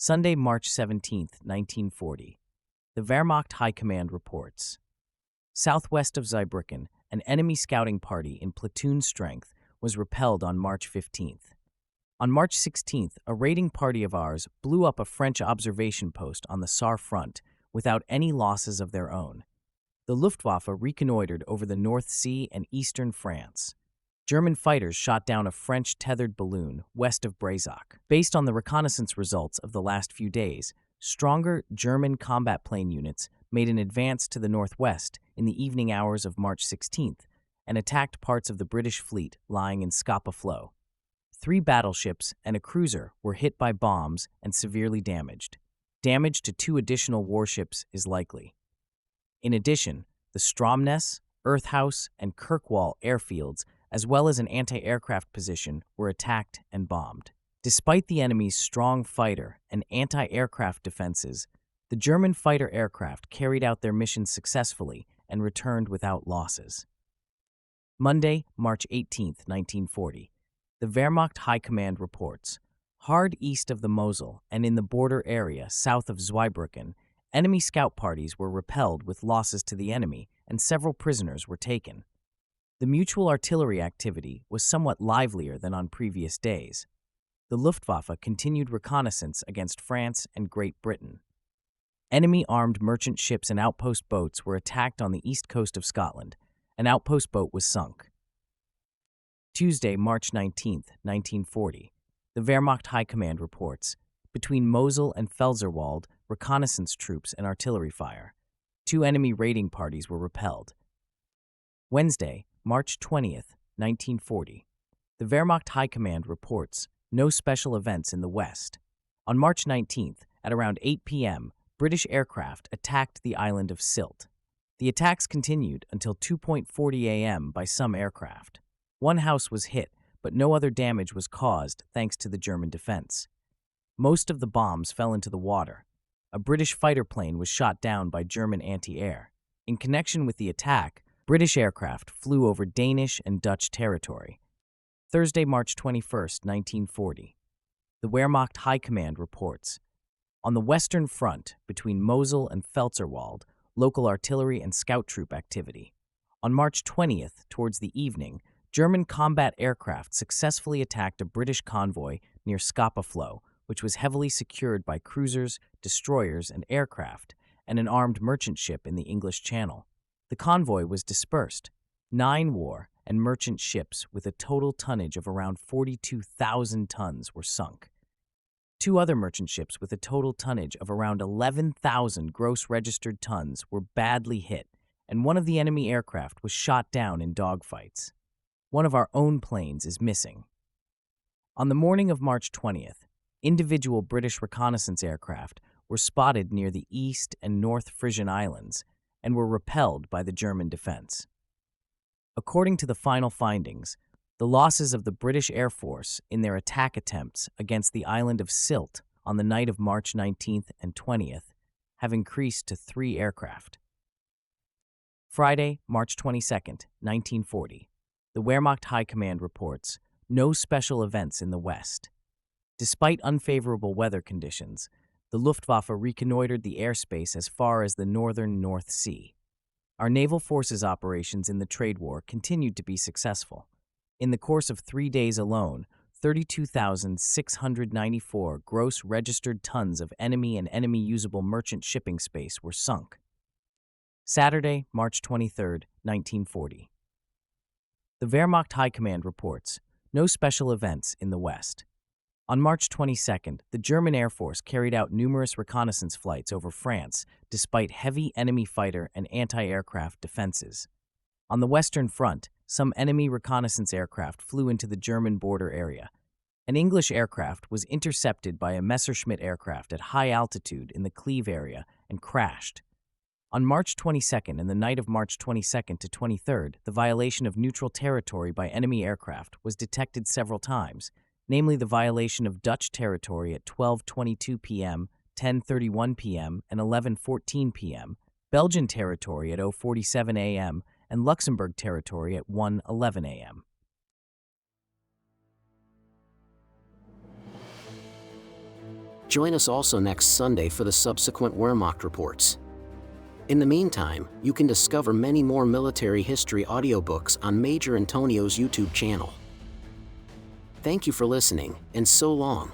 Sunday, March 17, 1940. The Wehrmacht High Command reports. Southwest of Zweibrücken, an enemy scouting party in platoon strength was repelled on March 15th. On March 16th, a raiding party of ours blew up a French observation post on the Saar front without any losses of their own. The Luftwaffe reconnoitered over the North Sea and eastern France. German fighters shot down a French tethered balloon west of Breisach. Based on the reconnaissance results of the last few days, stronger German combat plane units made an advance to the northwest in the evening hours of March 16th and attacked parts of the British fleet lying in Scapa Flow. 3 battleships and a cruiser were hit by bombs and severely damaged. Damage to 2 additional warships is likely. In addition, the Stromness, Earthhouse, and Kirkwall airfields, as well as an anti-aircraft position, were attacked and bombed. Despite the enemy's strong fighter and anti-aircraft defenses, the German fighter aircraft carried out their mission successfully and returned without losses. Monday, March 18, 1940. The Wehrmacht High Command reports. Hard east of the Mosel and in the border area south of Zweibrücken, enemy scout parties were repelled with losses to the enemy and several prisoners were taken. The mutual artillery activity was somewhat livelier than on previous days. The Luftwaffe continued reconnaissance against France and Great Britain. Enemy armed merchant ships and outpost boats were attacked on the east coast of Scotland. An outpost boat was sunk. Tuesday, March 19, 1940. The Wehrmacht High Command reports. Between Mosel and Pfälzerwald, reconnaissance troops and artillery fire. 2 enemy raiding parties were repelled. Wednesday, March 20th, 1940. The Wehrmacht High Command reports no special events in the West. On March 19th, at around 8 p.m., British aircraft attacked the island of Sylt. The attacks continued until 2:40 a.m. by some aircraft. 1 house was hit, but no other damage was caused thanks to the German defense. Most of the bombs fell into the water. A British fighter plane was shot down by German anti-air. In connection with the attack, British aircraft flew over Danish and Dutch territory. Thursday, March 21, 1940. The Wehrmacht High Command reports. On the Western Front, between Mosel and Pfälzerwald, local artillery and scout troop activity. On March 20th, towards the evening, German combat aircraft successfully attacked a British convoy near Scapa Flow, which was heavily secured by cruisers, destroyers, and aircraft, and an armed merchant ship in the English Channel. The convoy was dispersed. 9 war and merchant ships with a total tonnage of around 42,000 tons were sunk. 2 other merchant ships with a total tonnage of around 11,000 gross registered tons were badly hit, and 1 of the enemy aircraft was shot down in dogfights. 1 of our own planes is missing. On the morning of March 20th, individual British reconnaissance aircraft were spotted near the East and North Frisian Islands and were repelled by the German defense. According to the final findings, the losses of the British Air Force in their attack attempts against the island of Sylt on the night of March 19th and 20th have increased to 3 aircraft. Friday, March 22nd, 1940. The Wehrmacht High Command reports no special events in the West. Despite unfavorable weather conditions, the Luftwaffe reconnoitered the airspace as far as the northern North Sea. Our naval forces operations in the trade war continued to be successful. In the course of 3 days alone, 32,694 gross registered tons of enemy and enemy-usable merchant shipping space were sunk. Saturday, March 23, 1940. The Wehrmacht High Command reports no special events in the West. On March 22nd, the German Air Force carried out numerous reconnaissance flights over France despite heavy enemy fighter and anti-aircraft defenses. On the Western Front, some enemy reconnaissance aircraft flew into the German border area. An English aircraft was intercepted by a Messerschmitt aircraft at high altitude in the Cleve area and crashed. On March 22nd and the night of March 22nd to 23rd, the violation of neutral territory by enemy aircraft was detected several times, namely the violation of Dutch territory at 12:22 p.m., 10:31 p.m., and 11:14 p.m., Belgian territory at 0:47 a.m., and Luxembourg territory at 1:11 a.m. Join us also next Sunday for the subsequent Wehrmacht Reports. In the meantime, you can discover many more military history audiobooks on Major Antonio's YouTube channel. Thank you for listening, and so long.